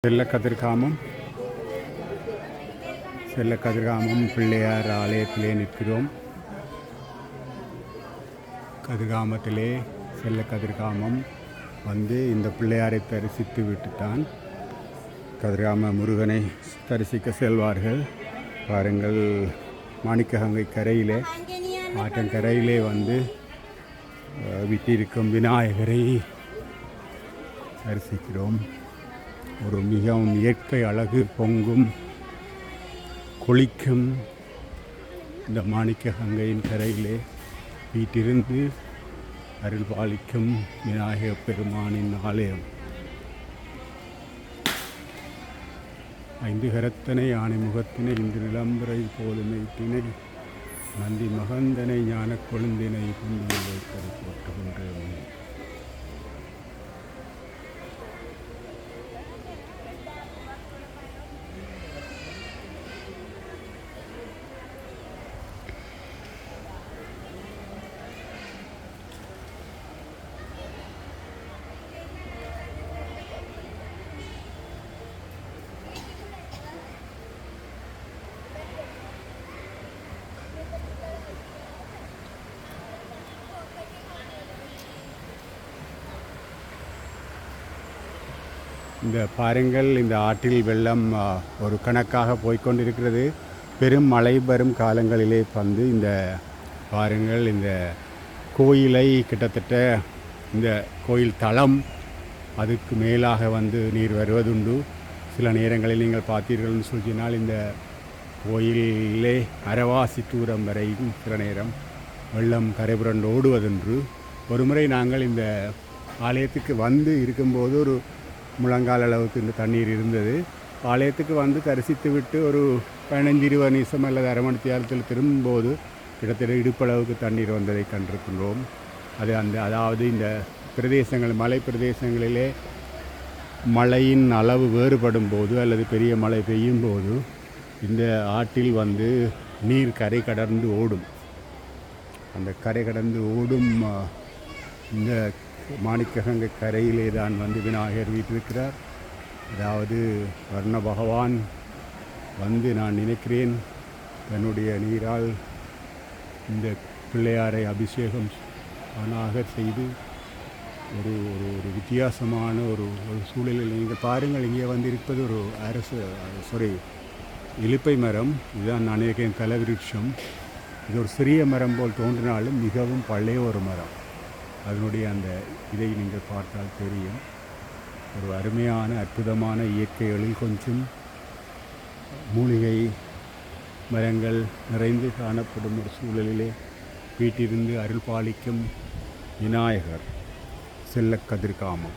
செல்லக்கதிர்காமம் பிள்ளையார் ஆலயத்திலே நிற்கிறோம். கதிர்காமத்திலே செல்லக்கதிர்காமம் வந்து இந்த பிள்ளையாரை தரிசித்து விட்டுத்தான் கதிர்காம முருகனை தரிசிக்க செல்வார்கள். பாருங்கள், மாணிக்ககங்கை கரையிலே ஆற்றங்கரையிலே வந்து விட்டிருக்கும் விநாயகரை தரிசிக்கிறோம். ஒரு மிகவும் இயற்கை அழகு பொங்கும் கொளிக்கும் இந்த மாணிக்க கங்கையின் கரையிலே வீட்டிருந்து அருள் பாலிக்கும் விநாயக பெருமானின் ஆலயம். 5 கரத்தனை யானை முகத்தினை இன்று நிலம்பரை போலுமைத்தினை நந்தி மகந்தனை ஞான கொழுந்தினை புந்தியில் வைத்ததை போற்றுகின்றேன். இந்த பாருங்கள், இந்த ஆற்றில் வெள்ளம் ஒரு கணக்காக போய்கொண்டிருக்கிறது. பெரும் மழை வரும் காலங்களிலே வந்து இந்த பாருங்கள், இந்த கோயிலை கிட்டத்தட்ட இந்த கோயில் தளம் அதுக்கு மேலாக வந்து நீர் வருவதுண்டு. சில நேரங்களில் நீங்கள் பார்த்தீர்கள்னு சொல்லினால் இந்த கோயிலே அரைவாசி தூரம் வரையும் சில நேரம் வெள்ளம் கரைபுரண்டு ஓடுவதென்று. ஒரு முறை நாங்கள் இந்த ஆலயத்துக்கு வந்து இருக்கும்போது ஒரு முழங்கால் அளவுக்கு இந்த தண்ணீர் இருந்தது. ஆலயத்துக்கு வந்து தரிசித்து விட்டு ஒரு 15-20 நிமிஷம் அல்லது அரை மணி நேரத்தில் திரும்பும்போது கிட்டத்தட்ட இடுப்பளவுக்கு தண்ணீர் வந்ததை கண்டிருக்கின்றோம். அதாவது இந்த பிரதேசங்கள், மலை பிரதேசங்களிலே மழையின் அளவு வேறுபடும் போது அல்லது பெரிய மழை பெய்யும் போது இந்த ஆற்றில் வந்து நீர் கரை கடந்து ஓடும். அந்த கரை கடந்து ஓடும் இந்த மாணிக்ககங்கை கரையிலே தான் வந்து விநாயகர் வீட்டிருக்கிறார். அதாவது வர்ண பகவான் வந்து நான் நினைக்கிறேன் தன்னுடைய நீரால் இந்த பிள்ளையாரை அபிஷேகம் ஆனாக செய்து ஒரு ஒரு வித்தியாசமான ஒரு சூழலில் நீங்கள் பாருங்கள். இங்கே வந்து இருப்பது ஒரு இலுப்பை மரம். இதுதான் நான் நினைக்கிறேன் தலவிருட்சம். இது ஒரு சிறிய மரம் போல் தோன்றினாலும் மிகவும் பழைய ஒரு மரம். அதனுடைய அந்த இதை நீங்கள் பார்த்தால் தெரியும். ஒரு அருமையான அற்புதமான இயற்கை எழில் கொஞ்சம் மூலிகை மரங்கள் நிறைந்து காணப்படும் ஒரு சூழலிலே வீட்டிலிருந்து அருள் பாலிக்கும் விநாயகர் செல்லக்கதிர்காமம்.